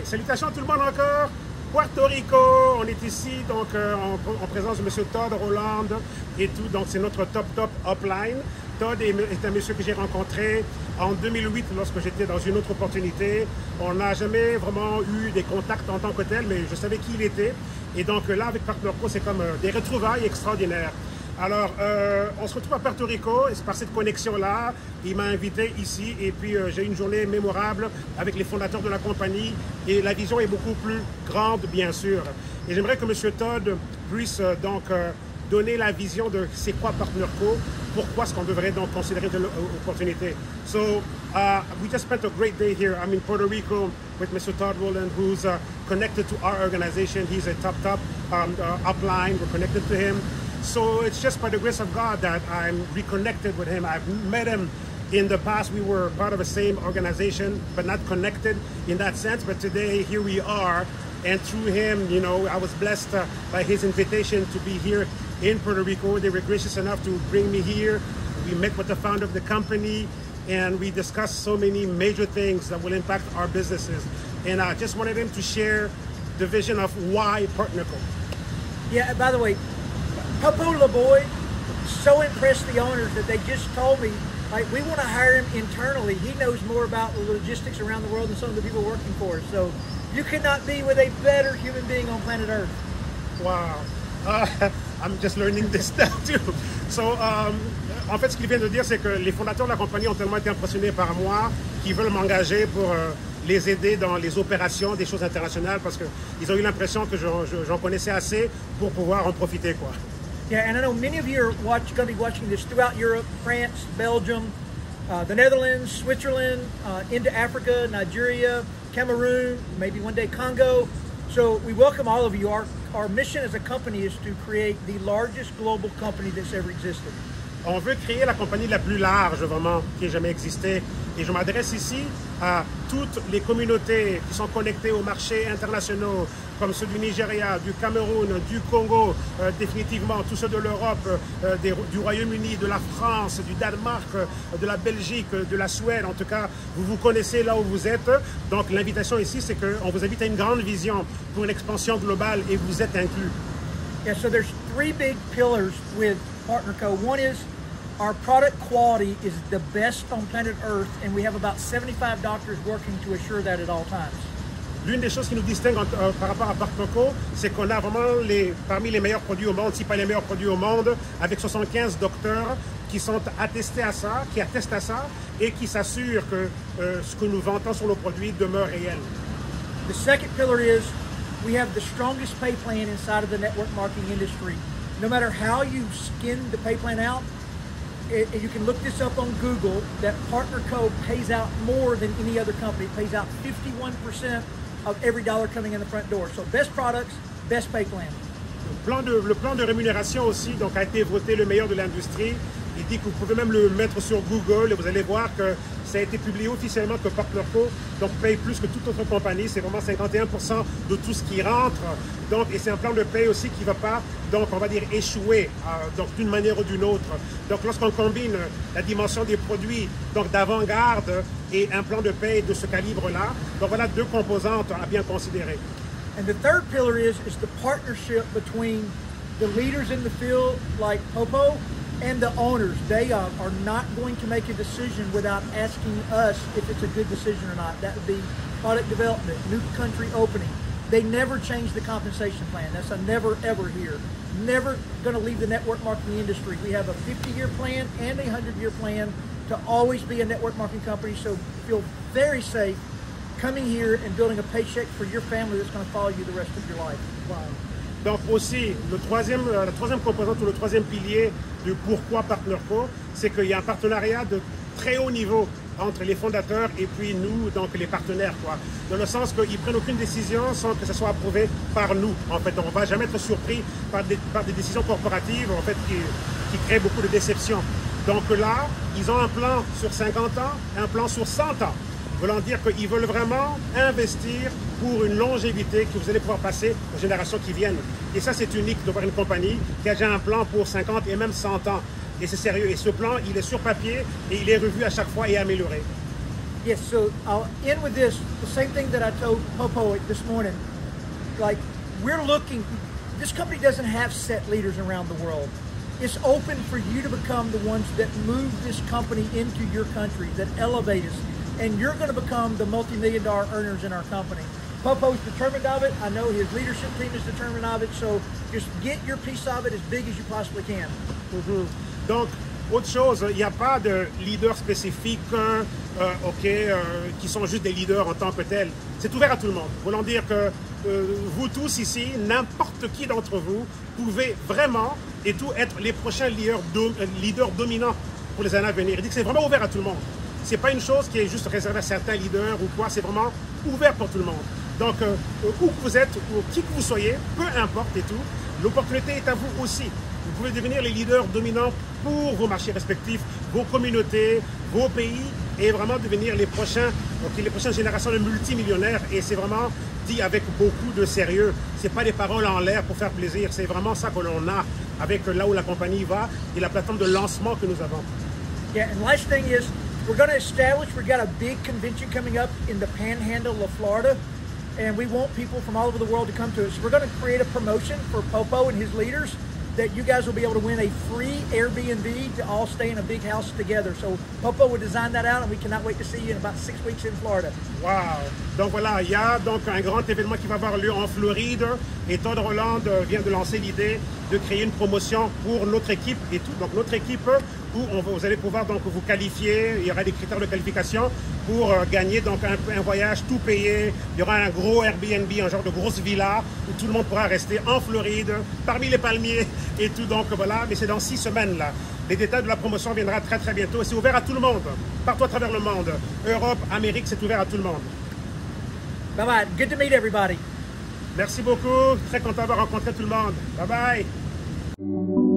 salutations à tout le monde encore. Puerto Rico, on est ici donc en présence de M. Todd Roland et tout. Donc c'est notre top upline. Todd est un monsieur que j'ai rencontré en 2008 lorsque j'étais dans une autre opportunité. On n'a jamais vraiment eu des contacts en tant que tel, mais je savais qui il était. Et donc là, avec PartnerCo, c'est comme des retrouvailles extraordinaires. Alors, on se retrouve à Puerto Rico, et c'est par cette connexion-là, il m'a invité ici, et puis j'ai eu une journée mémorable avec les fondateurs de la compagnie, et la vision est beaucoup plus grande, bien sûr. Et j'aimerais que M. Todd puisse donc donner la vision de c'est quoi PartnerCo, pourquoi est-ce qu'on devrait donc considérer de l'opportunité. So, we just spent a great day here. I'm in Puerto Rico with Mr. Todd Rowland, who's connected to our organization. He's a top upline, we're connected to him. So it's just by the grace of God that I'm reconnected with him. I've met him in the past. We were part of the same organization, but not connected in that sense. But today, here we are. And through him, you know, I was blessed by his invitation to be here in Puerto Rico. They were gracious enough to bring me here. We met with the founder of the company, and we discussed so many major things that will impact our businesses. And I just wanted him to share the vision of why PartnerCo. Yeah, by the way, Popo LaBoy so impressed the owners that they just told me, like, we want to hire him internally. He knows more about the logistics around the world than some of the people working for us. So you could not be with a better human being on planet Earth. Wow. I'm just learning this now too. So, en fait, ce qu'il vient de dire, c'est que les fondateurs de la compagnie ont tellement été impressionnés par moi qu'ils veulent m'engager pour les aider dans les opérations des choses internationales parce qu'ils ont eu l'impression que j'en connaissais assez pour pouvoir en profiter, quoi. Yeah, and I know many of you are going to be watching this throughout Europe, France, Belgium, the Netherlands, Switzerland, into Africa, Nigeria, Cameroon, maybe one day Congo. So we welcome all of you. Our mission as a company is to create the largest global company that's ever existed. On veut créer la compagnie la plus large, vraiment, qui ait jamais existé. Et je m'adresse ici à toutes les communautés qui sont connectées aux marchés internationaux, comme ceux du Nigeria, du Cameroun, du Congo, définitivement, tous ceux de l'Europe, du Royaume-Uni, de la France, du Danemark, de la Belgique, de la Suède. En tout cas, vous vous connaissez là où vous êtes. Donc l'invitation ici, c'est qu'on vous invite à une grande vision pour une expansion globale et vous êtes inclus. Yeah, so there's three big pillars with PartnerCo. One is our product quality is the best on planet Earth, and we have about 75 doctors working to assure that at all times. L'une des choses qui nous distingue par rapport à PartnerCo, c'est qu'on a vraiment parmi les meilleurs produits au monde, si pas les meilleurs produits au monde, avec 75 docteurs qui sont attestés à ça, qui attestent à ça, et qui s'assurent que ce que nous vantons sur nos produits demeure réel. The second pillar is we have the strongest pay plan inside of the network marketing industry. No matter how you skin the pay plan out, you can look this up on Google, that PartnerCo pays out more than any other company. It pays out 51% of every dollar coming in the front door. So best products, best pay plan. Le plan de rémunération aussi donc, a été voté le meilleur de l'industrie. Il dit que vous pouvez même le mettre sur Google et vous allez voir que ça a été publié officiellement que PartnerCo donc, paye plus que toute autre compagnie. C'est vraiment 51% de tout ce qui rentre. Donc, et c'est un plan de paye aussi qui ne va pas, donc, on va dire, échouer d'une manière ou d'une autre. Donc, lorsqu'on combine la dimension des produits donc d'avant-garde et un plan de paye de ce calibre-là, donc voilà deux composantes à bien considérer. And the third pillar is the partnership between the leaders in the field like Popo and the owners. They are not going to make a decision without asking us if it's a good decision or not. That would be product development, new country opening. They never change the compensation plan. That's a never ever here. Never going to leave the network marketing industry. We have a 50-year plan and a 100-year plan to always be a network marketing company. So feel very safe coming here and building a paycheck for your family that's going to follow you the rest of your life. Wow. Donc aussi, la troisième composante ou le troisième pilier de pourquoi PartnerCo, c'est qu'il y a un partenariat de très haut niveau entre les fondateurs et puis nous, donc les partenaires, quoi. Dans le sens qu'ils ne prennent aucune décision sans que ça soit approuvé par nous. En fait, on ne va jamais être surpris par des décisions corporatives, en fait, qui créent beaucoup de déceptions. Donc là, ils ont un plan sur 50 ans, un plan sur 100 ans. Voulant dire qu'ils veulent vraiment investir pour une longévité que vous allez pouvoir passer aux générations qui viennent. Et ça, c'est unique de voir une compagnie qui a déjà un plan pour 50 et même 100 ans. Et c'est sérieux. Et ce plan, il est sur papier et il est revu à chaque fois et amélioré. Yes, so I'll end with this. The same thing that I told Popo this morning. Like, we're looking, this company doesn't have set leaders around the world. It's open for you to become the ones that move this company into your country, that elevate us. And you're going to become the multi-million-dollar earners in our company. Popo's determined of it. I know his leadership team is determined of it. So just get your piece of it as big as you possibly can. Donc, autre chose, il n'y a pas de leader spécifique, qui sont juste des leaders en tant que tels. C'est ouvert à tout le monde. Voulant dire que vous tous ici, n'importe qui d'entre vous, pouvez vraiment et tout être les prochains leaders dominants pour les années à venir. Il dit que c'est vraiment ouvert à tout le monde. C'est pas une chose qui est juste réservée à certains leaders ou quoi, c'est vraiment ouvert pour tout le monde. Donc, où que vous êtes, ou qui que vous soyez, peu importe et tout, l'opportunité est à vous aussi. Vous pouvez devenir les leaders dominants pour vos marchés respectifs, vos communautés, vos pays, et vraiment devenir les prochaines générations de multimillionnaires. Et c'est vraiment dit avec beaucoup de sérieux. C'est pas des paroles en l'air pour faire plaisir. C'est vraiment ça que l'on a avec là où la compagnie va et la plateforme de lancement que nous avons. Yeah, and last thing is, we're going to establish, we've got a big convention coming up in the panhandle of Florida, and we want people from all over the world to come to us. We're going to create a promotion for Popo and his leaders that you guys will be able to win a free Airbnb to all stay in a big house together. So Popo will design that out, and we cannot wait to see you in about 6 weeks in Florida. Wow! Donc voilà, il y a donc un grand événement qui va avoir lieu en Floride, et Todd Roland vient de lancer l'idée de créer une promotion pour notre équipe et tout. Donc notre équipe, où vous allez pouvoir donc vous qualifier, il y aura des critères de qualification pour gagner donc un voyage tout payé. Il y aura un gros Airbnb, un genre de grosse villa où tout le monde pourra rester en Floride, parmi les palmiers et tout. Donc voilà, mais c'est dans 6 semaines là. Les détails de la promotion viendront très très bientôt et c'est ouvert à tout le monde, partout à travers le monde. Europe, Amérique, c'est ouvert à tout le monde. Bye bye. Good to meet everybody. Merci beaucoup. Très content d'avoir rencontré tout le monde. Bye bye.